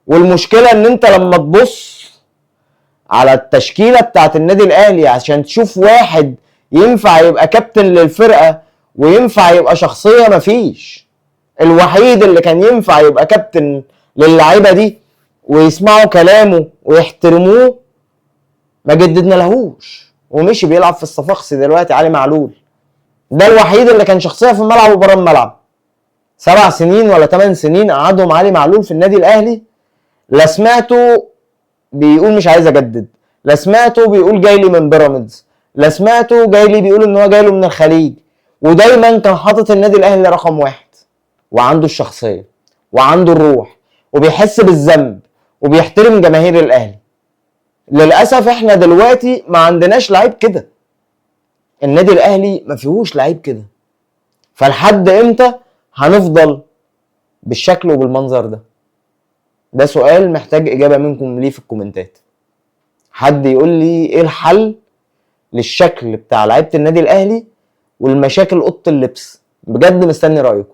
والمشكله ان انت لما تبص على التشكيله بتاعت النادي الاهلي عشان تشوف واحد ينفع يبقى كابتن للفرقه وينفع يبقى شخصيه، مفيش. الوحيد اللي كان ينفع يبقى كابتن للعيبه دي ويسمعوا كلامه ويحترموه ما جددنا لهوش ومشي بيلعب في الصفاقسي دلوقتي، علي معلول. ده الوحيد اللي كان شخصيه في الملعب وبره الملعب. 7 سنين ولا 8 سنين قعدهم علي معلول في النادي الاهلي، لا سمعته بيقول مش عايز اجدد، لا سمعته بيقول جاي لي من بيراميدز، لا سمعته جاي لي بيقول ان هو جاي له من الخليج. ودايما كان حاطط النادي الاهلي رقم 1، وعنده الشخصيه وعنده الروح وبيحس بالذنب وبيحترم جماهير الاهلي. للاسف احنا دلوقتي ما عندناش لعيب كده. النادي الاهلي ما فيهوش لعيب كده. فلحد امتى هنفضل بالشكل وبالمنظر ده؟ ده سؤال محتاج اجابه منكم ليه في الكومنتات. حد يقول لي ايه الحل للشكل بتاع لعيبه النادي الاهلي والمشاكل اوضه اللبس؟ بجد مستني رايكم.